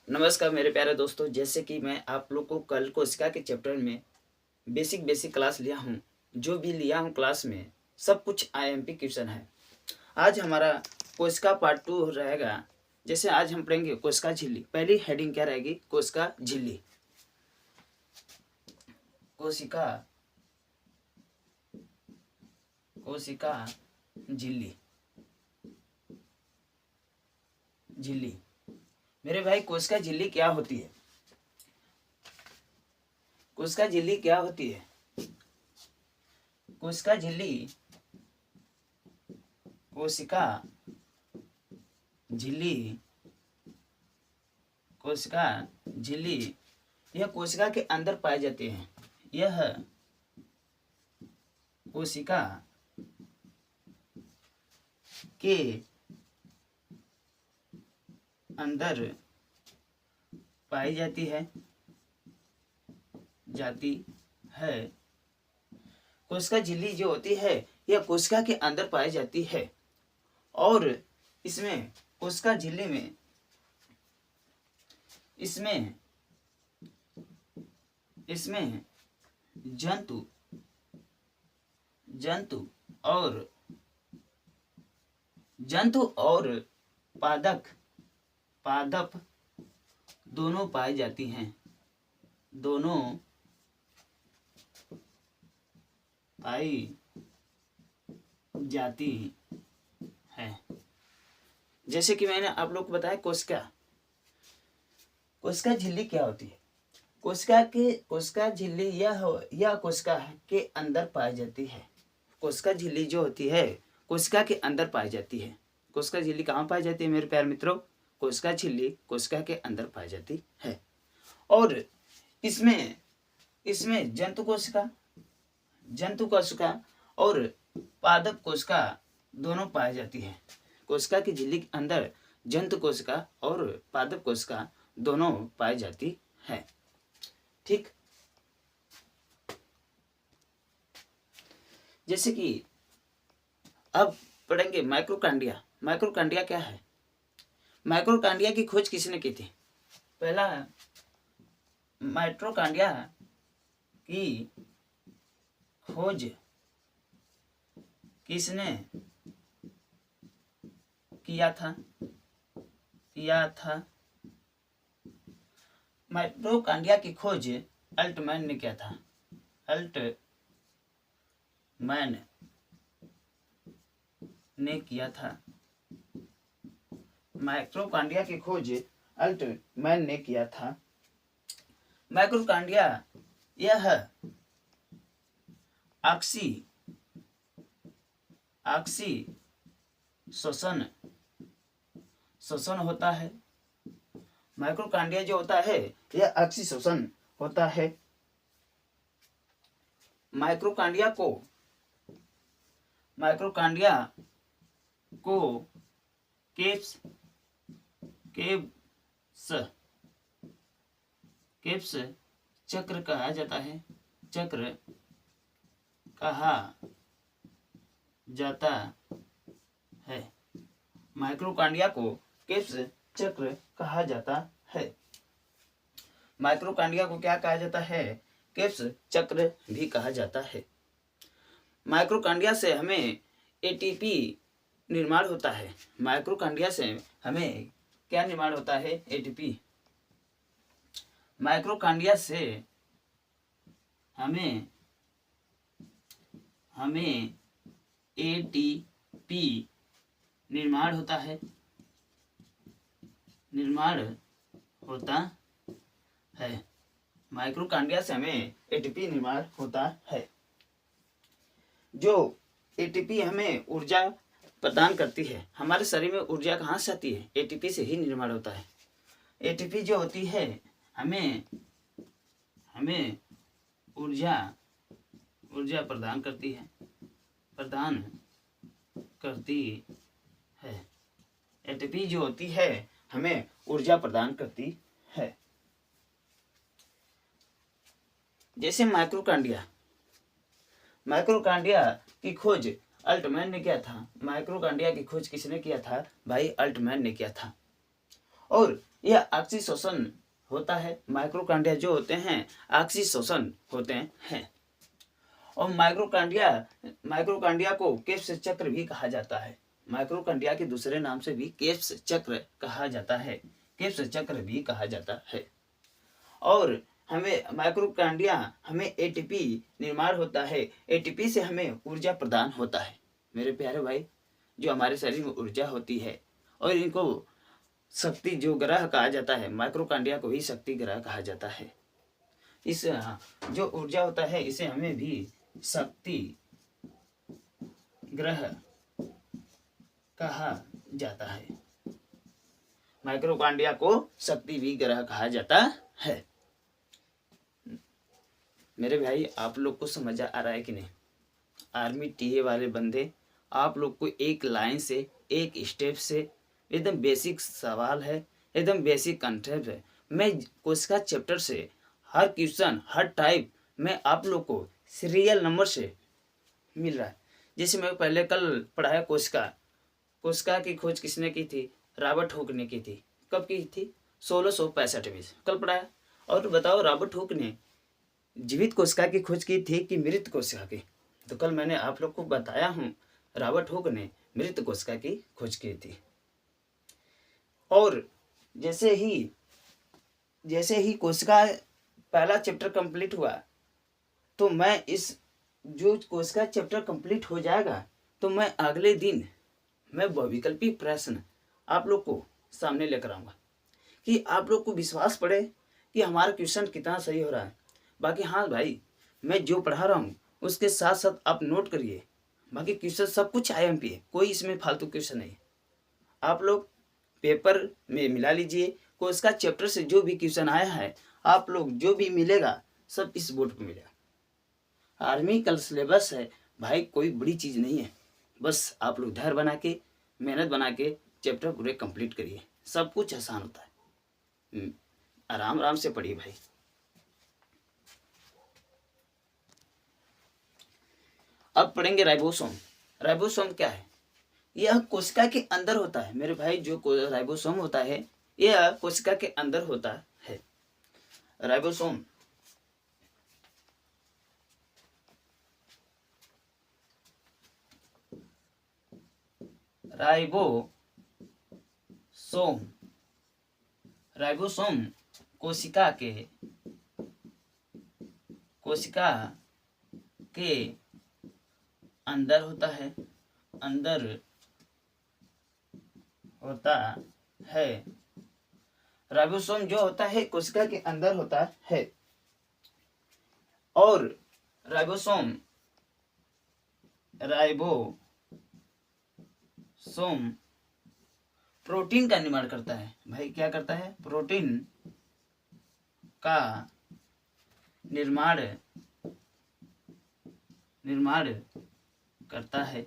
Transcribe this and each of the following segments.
नमस्कार मेरे प्यारे दोस्तों। जैसे कि मैं आप लोग को कल कोशिका के चैप्टर में बेसिक क्लास लिया हूँ। जो भी लिया हूँ क्लास में सब कुछ आईएमपी क्वेश्चन है। आज हमारा कोशिका पार्ट 2 रहेगा। जैसे आज हम पढ़ेंगे कोशिका झिल्ली। पहली हेडिंग क्या रहेगी? कोशिका झिल्ली। कोशिका कोशिका झिल्ली झिल्ली मेरे भाई, कोशिका झिल्ली क्या होती है? कोशिका झिल्ली क्या होती है? कोशिका झिल्ली कोशिका झिल्ली कोशिका झिल्ली यह कोशिका के अंदर पाए जाते हैं। यह कोशिका के अंदर पाई जाती है। कोशिका झिल्ली जो होती है यह कोशिका के अंदर पाई जाती है और इसमें कोशिका झिल्ली में इसमें जंतु और पादप दोनों पाई जाती हैं। दोनों पाई जाती है। जैसे कि मैंने आप लोग को बताया कोशिका झिल्ली क्या होती है। कोशिका झिल्ली यह कोशिका के अंदर पाई जाती है। कोशिका झिल्ली जो होती है कोशिका के अंदर पाई जाती है। कोशिका झिल्ली कहाँ पाई जाती है मेरे प्यारे मित्रों? कोशिका झिल्ली कोशिका के अंदर पाई जाती है और इसमें जंतु कोशिका और पादप कोशिका दोनों पाई जाती है। कोशिका की झिल्ली के अंदर जंतु कोशिका और पादप कोशिका दोनों पाई जाती है। ठीक, जैसे कि अब पढ़ेंगे माइक्रोकांडिया। माइक्रोकांडिया क्या है? माइक्रोकांडिया की खोज किसने की थी? पहला माइक्रोकांडिया की खोज किसने किया था? माइक्रोकांडिया की खोज अल्टमैन ने किया था। माइक्रोकांडिया की खोज अल्टमैन ने किया था। माइक्रोकांडिया यह ऑक्सी श्वसन होता है। माइक्रोकांडिया जो होता है यह ऑक्सी श्वसन होता है। माइक्रोकांडिया को केप्स चक्र कहा जाता है। माइक्रोकांडिया को केप्स चक्र कहा जाता है। माइक्रोकांडिया को क्या कहा जाता है? केप्स चक्र भी कहा जाता है। माइक्रोकांडिया से हमें एटीपी निर्माण होता है। माइक्रोकांडिया से हमें क्या निर्माण होता है? एटीपी। माइक्रोकांडिया से हमें एटीपी निर्माण होता है। माइक्रोकांडिया से हमें एटीपी निर्माण होता है। जो एटीपी हमें ऊर्जा प्रदान करती है। हमारे शरीर में ऊर्जा कहाँ से आती है? एटीपी से ही निर्माण होता है। एटीपी जो होती है हमें ऊर्जा प्रदान करती है। एटीपी जो होती है हमें ऊर्जा प्रदान करती है। जैसे माइक्रोकांडिया की खोज अल्टमैन ने किया था। माइक्रोकांडिया की खोज किसने किया था? भाई अल्टमैन ने किया था। और यह ऑक्सीशोषण होता है। माइक्रोकांडिया जो होते हैं ऑक्सीशोषण होते हैं। और माइक्रोकांडिया को केप्स चक्र भी कहा जाता है। माइक्रोकांडिया के दूसरे नाम से भी केप्स चक्र कहा जाता है, केप्स चक्र भी कहा जाता है। और हमें माइक्रोकांडिया हमें एटीपी निर्माण होता है, एटीपी से हमें ऊर्जा प्रदान होता है। मेरे प्यारे भाई, जो हमारे शरीर में ऊर्जा होती है और इनको शक्ति जो ग्रह कहा जाता है, माइक्रोकांडिया को ही शक्ति ग्रह कहा जाता है। इस जो ऊर्जा होता है इसे हमें भी शक्ति ग्रह कहा जाता है। माइक्रोकांडिया को शक्ति भी ग्रह कहा जाता है। मेरे भाई, आप लोग को समझ आ रहा है कि नहीं? आर्मी टीए वाले बंदे आप लोग को एक लाइन से, एक स्टेप से, एकदम बेसिक सवाल है, एकदम बेसिक कंसेप्ट है। मैं कोशिका चैप्टर से हर क्वेश्चन, हर टाइप में आप लोग को सीरियल नंबर से मिल रहा है। जैसे मैं पहले कल पढ़ाया कोशिका की खोज किसने की थी? रॉबर्ट हुक ने की थी। कब की थी? 1665 में कल पढ़ाया। और बताओ, रॉबर्ट हुक ने जीवित कोशिका की खोज की थी कि मृत कोशिका की? तो कल मैंने आप लोग को बताया हूँ, रॉबर्ट हुक ने मृत कोशिका की खोज की थी। और जैसे ही कोशिका पहला चैप्टर कंप्लीट हुआ, तो मैं इस जो कोशिका चैप्टर कंप्लीट हो जाएगा तो मैं अगले दिन मैं वैकल्पिक प्रश्न आप लोग को सामने लेकर आऊँगा कि आप लोग को विश्वास पड़े कि हमारा क्वेश्चन कितना सही हो रहा है। बाकी हाँ भाई, मैं जो पढ़ा रहा हूँ उसके साथ साथ आप नोट करिए। बाकी क्वेश्चन सब कुछ आईएमपी है, कोई इसमें फालतू क्वेश्चन नहीं। आप लोग पेपर में मिला लीजिए, कोशिका चैप्टर से जो भी क्वेश्चन आया है आप लोग जो भी मिलेगा सब इस बोर्ड पर मिलेगा। आर्मी का सिलेबस है भाई, कोई बड़ी चीज़ नहीं है। बस आप लोग धैर्य बना के, मेहनत बना के चैप्टर पूरे कंप्लीट करिए, सब कुछ आसान होता है। आराम आराम से पढ़िए भाई। अब पढ़ेंगे राइबोसोम। राइबोसोम क्या है? यह कोशिका के अंदर होता है मेरे भाई। जो राइबोसोम होता है यह कोशिका के अंदर होता है। राइबोसोम राइबोसोम कोशिका के अंदर होता है, अंदर होता है। राइबोसोम जो होता है कोशिका के अंदर होता है। और राइबोसोम प्रोटीन का निर्माण करता है भाई। क्या करता है? प्रोटीन का निर्माण करता है।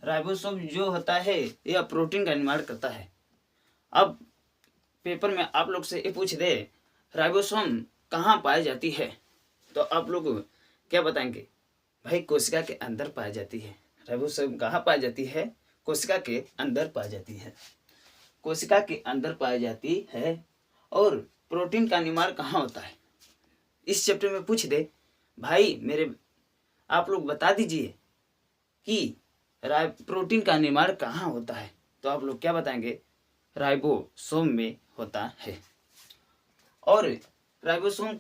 राइबोसोम जो होता है यह प्रोटीन का निर्माण करता है। अब पेपर में आप लोग से ये पूछ दे राइबोसोम कहाँ पाई जाती है, तो आप लोग क्या बताएंगे? भाई कोशिका के अंदर पाई जाती है। राइबोसोम कहाँ पाई जाती है? कोशिका के अंदर पाई जाती है। कोशिका के अंदर पाई जाती है। और प्रोटीन का निर्माण कहाँ होता है? इस चैप्टर में पूछ दे भाई मेरे, आप लोग बता दीजिए कि प्रोटीन का निर्माण कहाँ होता है, तो आप लोग क्या बताएंगे? राइबोसोम में होता है। और राइबोसोम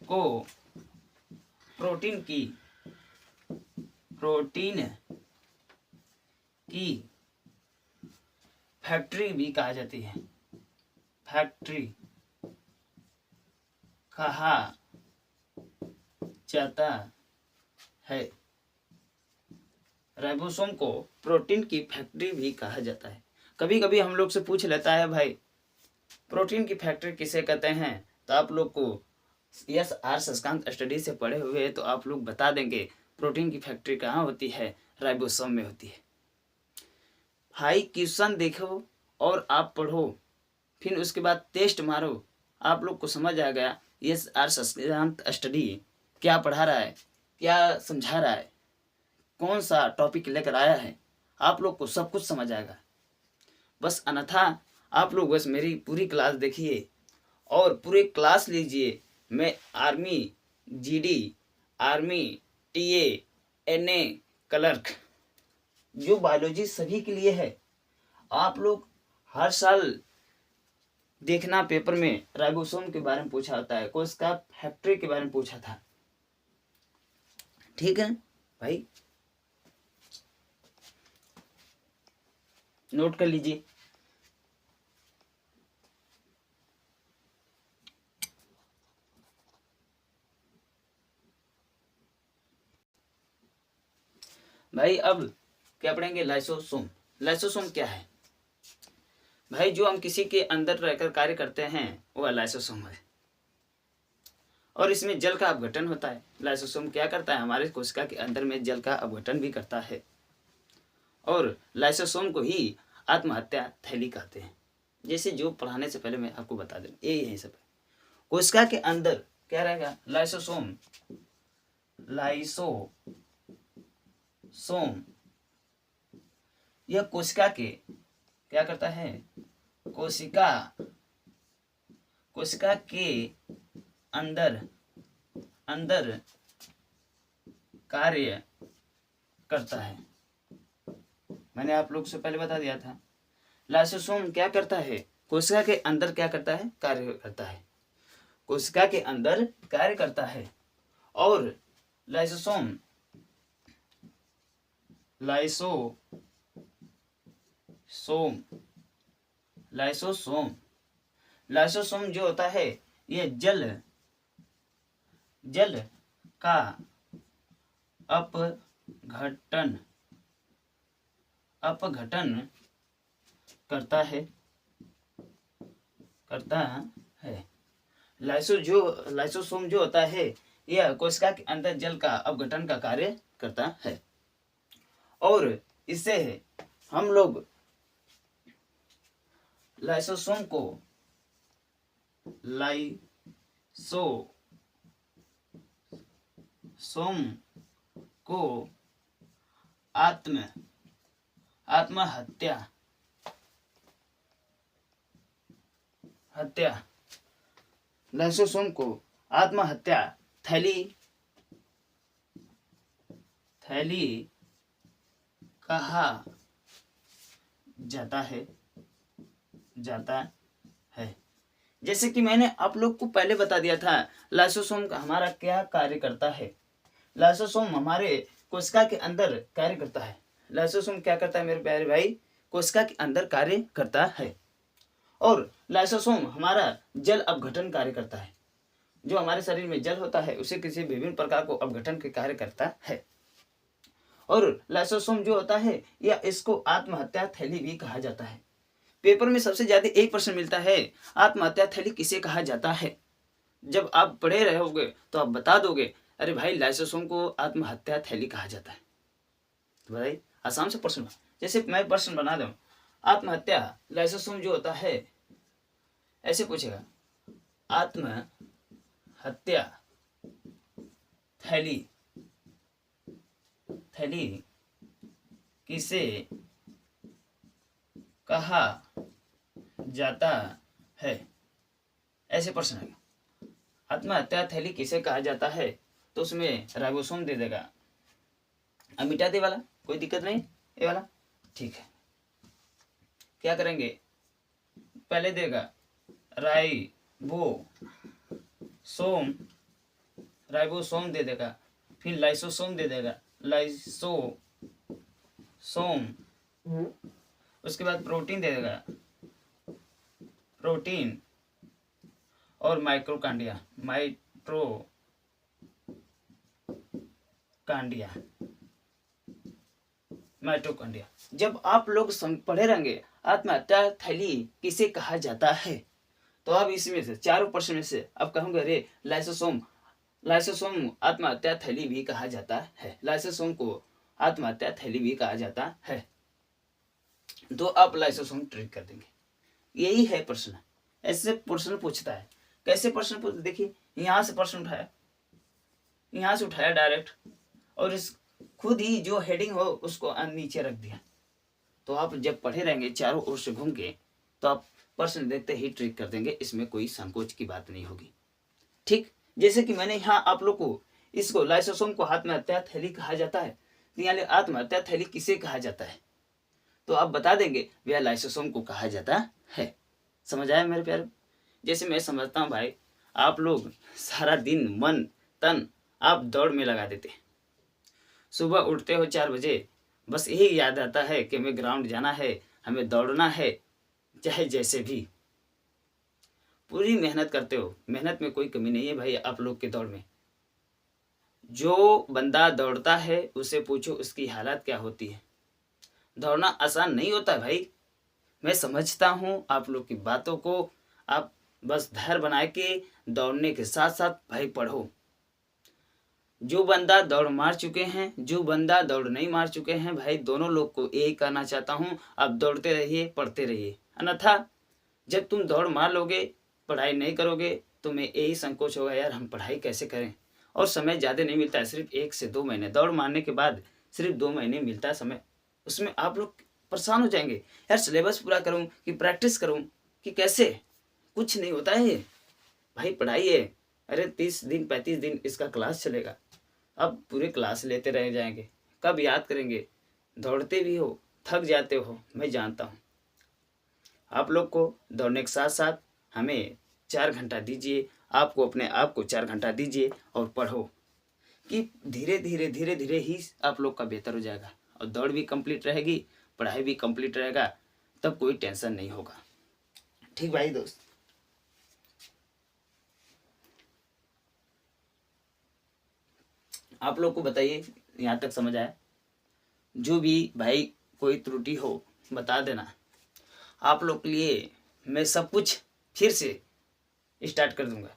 को प्रोटीन की फैक्ट्री भी कहा जाती है। फैक्ट्री कहा जाता है। राइबोसोम को प्रोटीन की फैक्ट्री भी कहा जाता है। कभी कभी हम लोग से पूछ लेता है भाई प्रोटीन की फैक्ट्री किसे कहते हैं, तो आप लोग को यस आर शशांक स्टडी से पढ़े हुए तो आप लोग बता देंगे प्रोटीन की फैक्ट्री कहाँ होती है? राइबोसोम में होती है। हाई क्वेश्चन देखो और आप पढ़ो, फिर उसके बाद टेस्ट मारो, आप लोग को समझ आ गया यस आर शशांक स्टडी क्या पढ़ा रहा है, क्या समझा रहा है। कौन सा टॉपिक लेकर आया है, आप लोग को सब कुछ समझ आएगा। बस अन्यथा आप लोग बस मेरी पूरी क्लास देखिए और पूरी क्लास लीजिए। मैं army, GD, army, TA, NA, clerk, जो बायोलॉजी सभी के लिए है। आप लोग हर साल देखना पेपर में राइबोसोम के बारे में पूछा होता है, कोशिका फैक्ट्री के बारे में पूछा था। ठीक है भाई, नोट कर लीजिए। भाई अब क्या पढ़ेंगे, लाइसोसोम। लाइसोसोम क्या है भाई? जो हम किसी के अंदर रहकर कार्य करते हैं वह लाइसोसोम है, और इसमें जल का अपघटन होता है। लाइसोसोम क्या करता है, हमारे कोशिका के अंदर में जल का अपघटन भी करता है, और लाइसोसोम को ही आत्महत्या थैली कहते हैं। जैसे जो पढ़ाने से पहले मैं आपको बता दूं, यही सब है। कोशिका के अंदर क्या रहेगा, लाइसोसोम। लाइसोसोम यह कोशिका के क्या करता है, कोशिका के अंदर कार्य करता है। मैंने आप लोग से पहले बता दिया था। लाइसोसोम क्या करता है, कोशिका के अंदर क्या करता है, कार्य करता है। कोशिका के अंदर कार्य करता है, और लाइसोसोम जो होता है यह जल का अपघटन करता है। लाइसोसोम जो होता है यह कोशिका के अंदर जल का अपघटन का कार्य करता है, और इससे हम लोग लाइसोसोम को आत्महत्या लाइसोसोम को आत्महत्या थैली कहा जाता है। जैसे कि मैंने आप लोग को पहले बता दिया था, लाइसोसोम का हमारा क्या कार्य करता है। लाइसोसोम हमारे कोशिका के अंदर कार्य करता है। लाइसोसोम क्या करता है मेरे प्यारे भाई, कोशिका के अंदर कार्य करता है, और लाइसोसोम हमारा जल अपघटन कार्य करता है। जो हमारे शरीर में जल होता है उसे किसी विभिन्न प्रकार को अपघटन के कार्य करता है, और लाइसोसोम जो होता है या इसको आत्महत्या थैली भी कहा जाता है। पेपर में सबसे ज्यादा एक प्रश्न मिलता है, आत्महत्या थैली किसे कहा जाता है। जब आप पढ़े रहोगे तो आप बता दोगे, अरे भाई लाइसोसोम को आत्महत्या थैली कहा जाता है। तो भाई आसान से प्रश्न, जैसे मैं प्रश्न बना दूं, आत्महत्या लाइसोसोम जो होता है ऐसे पूछेगा, आत्महत्या थैली किसे कहा जाता है, ऐसे प्रश्न है। आत्महत्या थैली किसे कहा जाता है, तो उसमें राइबोसोम दे देगा। अब मिटा दे वाला, कोई दिक्कत नहीं, ये वाला ठीक है। क्या करेंगे, पहले देगा राइबोसोम दे देगा, फिर लाइसोसोम दे देगा, लाइसोसोम, उसके बाद प्रोटीन दे देगा, प्रोटीन, और माइटोकॉन्ड्रिया। जब आप लोग पढ़े रहेंगे आत्महत्या थैली किसे कहा जाता है, तो अब इसमें से चारों प्रश्न में से अब कहूंगे, अरे लाइसोसोम आत्महत्या थैली भी कहा जाता है। लाइसोसोम को आत्महत्या थैली भी कहा जाता है, तो आप लाइसोसोम ट्रीट कर देंगे। यही है प्रश्न। ऐसे प्रश्न पूछता है। कैसे प्रश्न पूछता, देखिए यहाँ से प्रश्न उठाया, यहाँ से उठाया डायरेक्ट, और इस खुद ही जो हेडिंग हो उसको नीचे रख दिया। तो आप जब पढ़े रहेंगे चारों ओर से घूम के तो आप प्रश्न देखते ही ट्रिक कर देंगे, इसमें कोई संकोच की बात नहीं होगी। ठीक, जैसे कि मैंने यहाँ आप लोग को इसको लाइसोसोम को आत्महत्या थैली कहा जाता है, तो यहाँ आत्महत्या थैली किसे कहा जाता है तो आप बता देंगे भैया लाइसोसोम को कहा जाता है। समझ आया मेरे प्यारे? जैसे मैं समझता हूँ भाई, आप लोग सारा दिन मन तन आप दौड़ में लगा देते, सुबह उठते हो 4 बजे, बस यही याद आता है कि हमें ग्राउंड जाना है, हमें दौड़ना है, चाहे जैसे भी पूरी मेहनत करते हो। मेहनत में कोई कमी नहीं है भाई आप लोग के दौड़ में। जो बंदा दौड़ता है उसे पूछो उसकी हालत क्या होती है। दौड़ना आसान नहीं होता भाई, मैं समझता हूँ आप लोग की बातों को। आप बस धैर्य बनाए के दौड़ने के साथ साथ भाई पढ़ो। जो बंदा दौड़ मार चुके हैं, जो बंदा दौड़ नहीं मार चुके हैं, भाई दोनों लोग को यही कहना चाहता हूँ, आप दौड़ते रहिए, पढ़ते रहिए। अन्यथा जब तुम दौड़ मार लोगे, पढ़ाई नहीं करोगे, तो मैं यही संकोच होगा यार हम पढ़ाई कैसे करें। और समय ज़्यादा नहीं मिलता है, सिर्फ 1 से 2 महीने। दौड़ मारने के बाद सिर्फ 2 महीने मिलता है समय, उसमें आप लोग परेशान हो जाएंगे यार सिलेबस पूरा करूँ कि प्रैक्टिस करूँ कि कैसे। कुछ नहीं होता है भाई, पढ़ाई है। अरे 30 दिन 35 दिन इसका क्लास चलेगा, अब पूरे क्लास लेते रह जाएंगे, कब याद करेंगे। दौड़ते भी हो, थक जाते हो, मैं जानता हूँ। आप लोग को दौड़ने के साथ साथ हमें 4 घंटा दीजिए, आपको अपने आप को 4 घंटा दीजिए और पढ़ो कि धीरे धीरे ही आप लोग का बेहतर हो जाएगा। और दौड़ भी कंप्लीट रहेगी, पढ़ाई भी कंप्लीट रहेगा, तब कोई टेंशन नहीं होगा। ठीक भाई दोस्त, आप लोग को बताइए यहाँ तक समझ आया? जो भी भाई कोई त्रुटि हो बता देना, आप लोग के लिए मैं सब कुछ फिर से स्टार्ट कर दूंगा।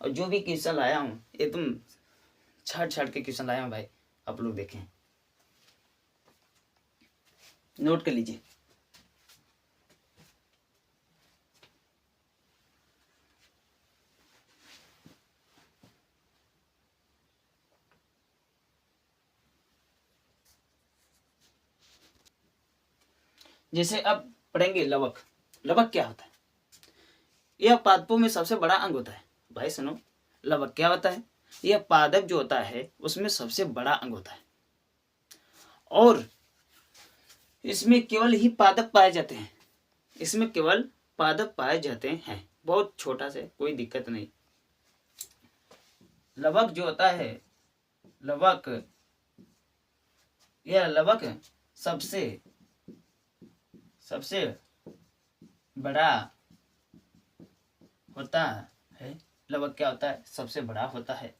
और जो भी क्वेश्चन लाया हूँ एकदम छाट छाट के क्वेश्चन लाया हूँ भाई, आप लोग देखें, नोट कर लीजिए। जैसे अब पढ़ेंगे लवक। लवक क्या होता है? यह पादपों में सबसे बड़ा अंग होता है। भाई सुनो, लवक क्या होता है? यह पादप जो होता है उसमें सबसे बड़ा अंग होता है, और इसमें केवल ही पादप पाए जाते हैं। इसमें केवल पादप पाए जाते हैं, बहुत छोटा से, कोई दिक्कत नहीं। लवक जो होता है, लवक, यह लवक सबसे बड़ा होता है। लवक क्या होता है? सबसे बड़ा होता है।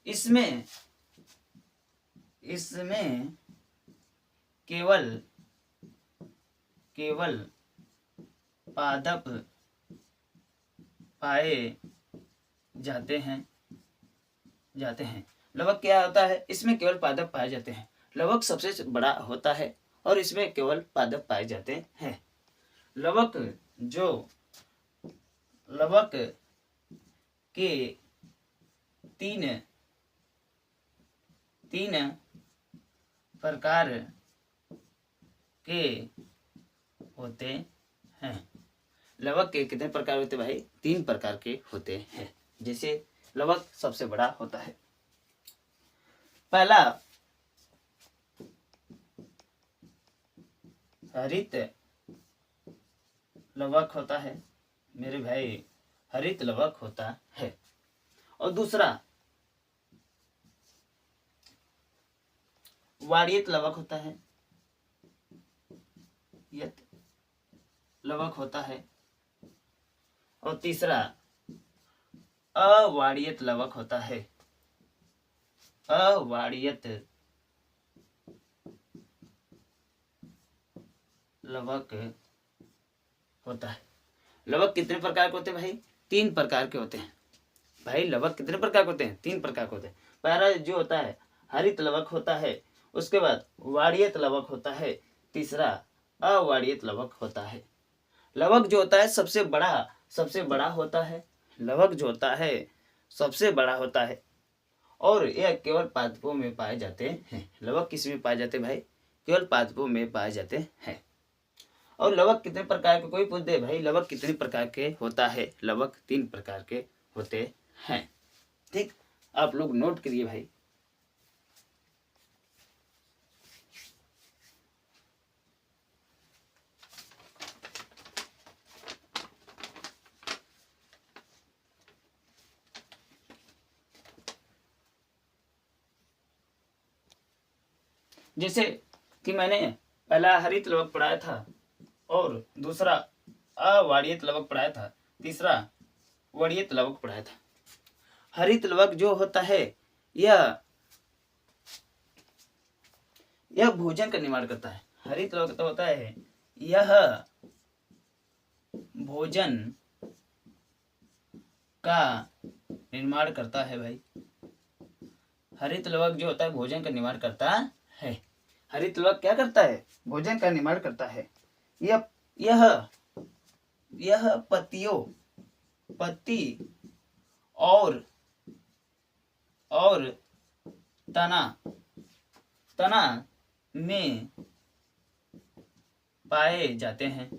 इसमें केवल पादप पाए जाते हैं। लवक क्या होता है? इसमें केवल पादप पाए जाते हैं। लवक सबसे बड़ा होता है और इसमें केवल पादप पाए जाते हैं। लवक के तीन प्रकार के होते हैं। लवक के कितने प्रकार होते हैं भाई? 3 प्रकार के होते हैं। जैसे लवक सबसे बड़ा होता है। पहला हरित लवक होता है मेरे भाई, हरित लवक होता है। और दूसरा वार्यित लवक होता है, यत लवक होता है। और तीसरा अवार्यित लवक होता है। अवार्यित लवक होता है। लवक कितने प्रकार के होते हैं भाई? 3 प्रकार के होते हैं। भाई लवक कितने प्रकार के होते हैं? 3 प्रकार के होते हैं। पहला जो होता है हरित लवक होता है, उसके बाद वार्यित लवक होता है, तीसरा अवार्यित लवक होता है। लवक जो होता है सबसे बड़ा होता है। लवक जो होता है सबसे बड़ा होता है और यह केवल पादपों में पाए जाते हैं। लवक किस में पाए जाते हैं भाई? केवल पादपों में पाए जाते हैं। और लवक कितने प्रकार के, कोई पूछ दे भाई लवक कितने प्रकार के होता है? लवक 3 प्रकार के होते हैं। ठीक, आप लोग नोट करिए भाई। जैसे कि मैंने पहला हरित लवक पढ़ाया था और दूसरा अवाड़ियत लवक पढ़ाया था, तीसरा वड़ियत लवक पढ़ाया था। हरित लवक जो होता है यह भोजन का निर्माण करता है। हरित लवक तो होता है यह भोजन का निर्माण करता है भाई। हरित लवक जो होता है भोजन का निर्माण करता है। हरित लवक क्या करता है? भोजन का निर्माण करता है। यह पत्ती और तना में पाए जाते हैं।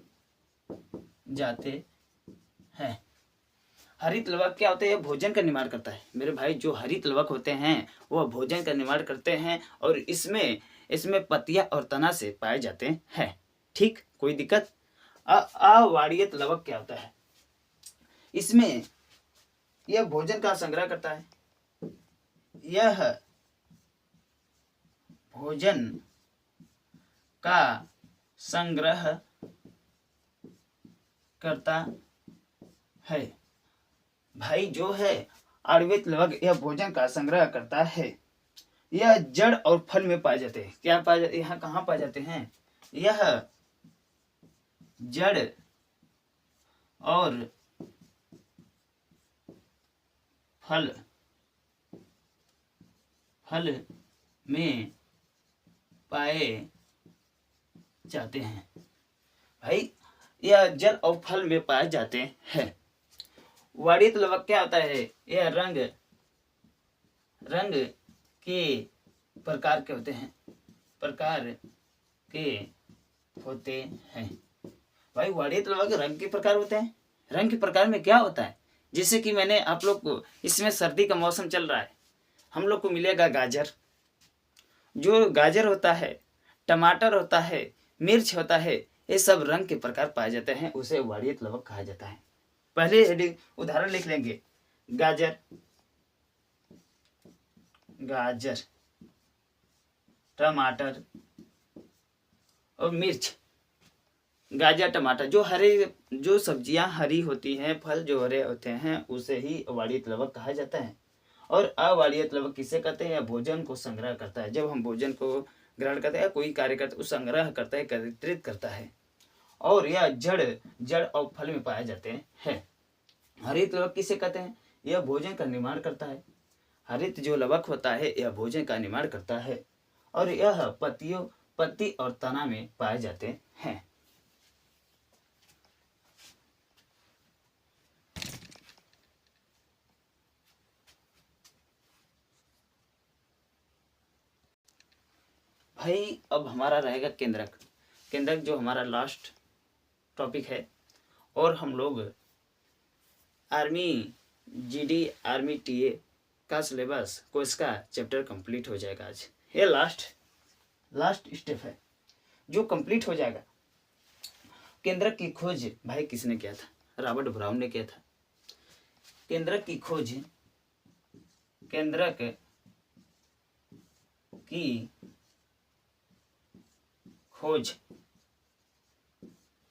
हरित लवक क्या होते हैं? भोजन का निर्माण करता है मेरे भाई। जो हरित लवक होते हैं वह भोजन का निर्माण करते हैं और इसमें पत्तियां और तना से पाए जाते हैं। ठीक, कोई दिक्कत? अवाड़ियत लवक क्या होता है? इसमें यह भोजन का संग्रह करता है। यह भोजन का संग्रह करता है भाई। जो है अवाड़ियत लवक यह भोजन का संग्रह करता है। यह जड़ और फल में पाए जाते हैं। क्या पाए जाते? यहाँ कहाँ पाए जाते हैं? यह जड़ और फल में पाए जाते हैं भाई। यह जड़ और फल में पाए जाते हैं। वाड़ियत लवक क्या होता है? यह रंग के प्रकार के होते हैं भाई। वाड़ियत लवक रंग के प्रकार होते हैं। रंग के प्रकार में क्या होता है? जैसे कि मैंने आप लोग को, इसमें सर्दी का मौसम चल रहा है, हम लोग को मिलेगा गाजर। जो गाजर होता है, टमाटर होता है, मिर्च होता है, ये सब रंग के प्रकार पाए जाते हैं, उसे वाड़ियत लवक कहा जाता है। पहले उदाहरण लिख लेंगे। गाजर, टमाटर और मिर्च। गाजर, टमाटर जो सब्जियां हरी होती हैं, फल जो हरे होते हैं, उसे ही वाड़ियत लवक कहा जाता है। और अवाड़ियत लवक किसे कहते हैं? भोजन को संग्रह करता है। जब हम भोजन को ग्रहण करते हैं, कोई कार्य करते हैं, उस संग्रह करता है, एकत्रित करता है। और यह जड़ और फल में पाए जाते हैं। हरित लवक किसे कहते हैं? यह भोजन का निर्माण करता है। हरित जो लवक होता है यह भोजन का निर्माण करता है और यह पत्ती और तना में पाए जाते हैं। भाई अब हमारा रहेगा केंद्रक। केंद्रक जो हमारा लास्ट टॉपिक है। और हम लोग आर्मी जीडी, आर्मी टीए का सिलेबस को इसका चैप्टर कंप्लीट हो जाएगा आज। ये लास्ट स्टेप है जो कंप्लीट हो जाएगा। केंद्रक की खोज भाई किसने किया था? रॉबर्ट ब्राउन ने किया था। केंद्रक की खोज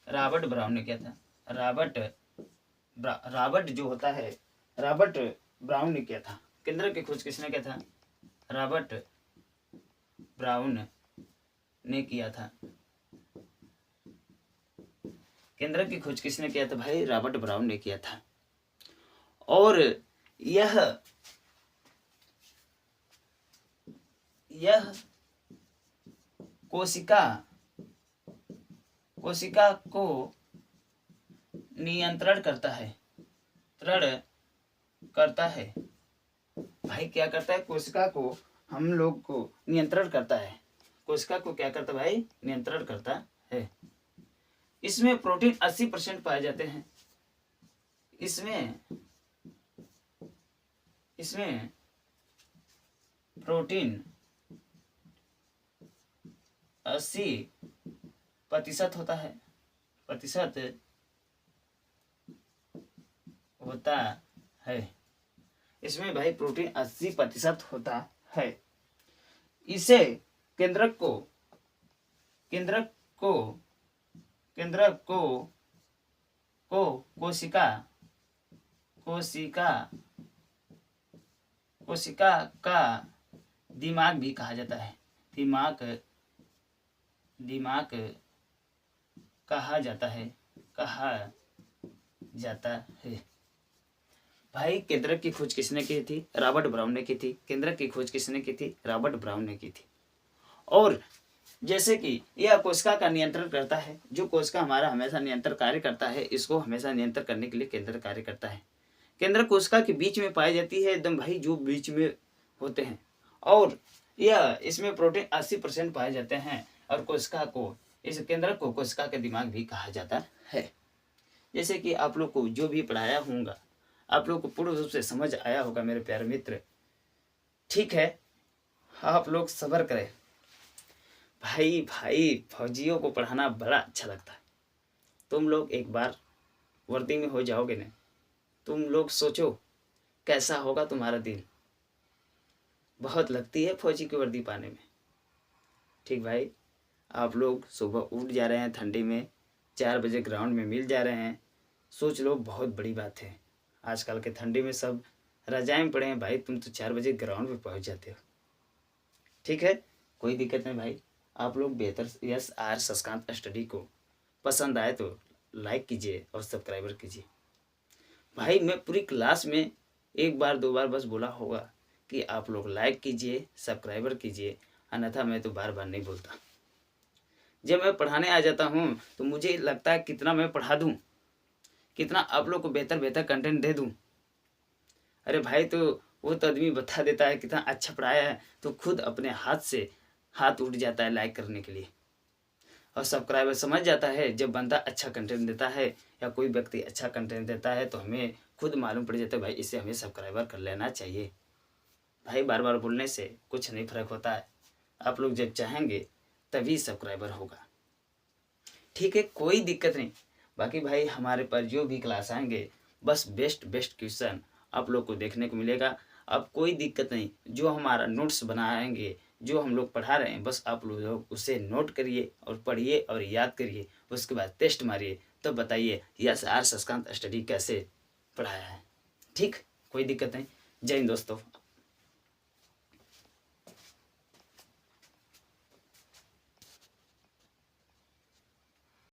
रॉबर्ट ब्राउन ने किया था। रॉबर्ट जो होता है, रॉबर्ट ब्राउन ने किया था। केंद्रक की खोज किसने किया था? रॉबर्ट ब्राउन ने किया था। केंद्रक की खोज किसने किया था भाई? रॉबर्ट ब्राउन ने किया था। और यह कोशिका को नियंत्रण करता है भाई क्या करता है, कोशिका को हम लोग को नियंत्रण करता है। कोशिका को क्या करता है भाई, नियंत्रण करता है। इसमें प्रोटीन 80% पाए जाते हैं। इसमें प्रोटीन 80% होता है, इसमें भाई प्रोटीन 80% होता है। इसे केंद्रक को कोशिका का दिमाग भी कहा जाता है। दिमाग कहा जाता है। भाई केंद्रक की खोज किसने की थी, रॉबर्ट ब्राउन ने की थी। केंद्रक की खोज किसने की थी, रॉबर्ट ब्राउन ने की थी। और जैसे कि यह कोशिका का नियंत्रण करता है, जो कोशिका हमारा हमेशा नियंत्रण कार्य करता है, इसको हमेशा नियंत्रण करने के लिए केंद्र कार्य करता है। केंद्र कोशिका के बीच में पाई जाती है, एकदम भाई जो बीच में होते हैं। और यह इसमें प्रोटीन 80% पाए जाते हैं। और कोशिका को, इस केंद्र को कोशिका का दिमाग भी कहा जाता है। जैसे कि आप लोग को जो भी पढ़ाया होगा, आप लोग को पूर्ण रूप से समझ आया होगा मेरे प्यारे मित्र। ठीक है, आप लोग सब्र करें। भाई फौजियों को पढ़ाना बड़ा अच्छा लगता है। तुम लोग एक बार वर्दी में हो जाओगे ना, तुम लोग सोचो कैसा होगा तुम्हारा दिल। बहुत लगती है फौजी की वर्दी पाने में। ठीक भाई, आप लोग सुबह उठ जा रहे हैं ठंडी में, 4 बजे ग्राउंड में मिल जा रहे हैं। सोच लो, बहुत बड़ी बात है। आजकल के ठंडी में सब रजाई में पड़े हैं भाई, तुम तो 4 बजे ग्राउंड पे पहुंच जाते हो। ठीक है, कोई दिक्कत नहीं भाई। आप लोग बेहतर यस आर शशकांत स्टडी को पसंद आए तो लाइक कीजिए और सब्सक्राइबर कीजिए। भाई मैं पूरी क्लास में 1 बार 2 बार बस बोला होगा कि आप लोग लाइक कीजिए, सब्सक्राइबर कीजिए, अन्यथा मैं तो बार बार नहीं बोलता। जब मैं पढ़ाने आ जाता हूँ तो मुझे लगता है कितना मैं पढ़ा दूँ, कितना आप लोग को बेहतर कंटेंट दे दूँ। अरे भाई, तो वो तो आदमी बता देता है कितना अच्छा पढ़ाया है, तो खुद अपने हाथ से हाथ उठ जाता है लाइक करने के लिए। और सब्सक्राइबर समझ जाता है, जब बंदा अच्छा कंटेंट देता है या कोई व्यक्ति अच्छा कंटेंट देता है तो हमें खुद मालूम पड़ जाता है भाई इसे हमें सब्सक्राइबर कर लेना चाहिए। भाई बार बार बोलने से कुछ नहीं फर्क होता है। आप लोग जब चाहेंगे तभी सब्सक्राइबर होगा। ठीक है, कोई दिक्कत नहीं। बाकी भाई हमारे पर जो भी क्लास आएंगे, बस बेस्ट क्वेश्चन आप लोग को देखने को मिलेगा। अब कोई दिक्कत नहीं, जो हमारा नोट्स बनाएंगे, जो हम लोग पढ़ा रहे हैं, बस आप लोग उसे नोट करिए और पढ़िए और याद करिए। उसके बाद टेस्ट मारिए, तो बताइए यस आर शशकांत स्टडी कैसे पढ़ाया है। ठीक, कोई दिक्कत नहीं। जय हिंद दोस्तों।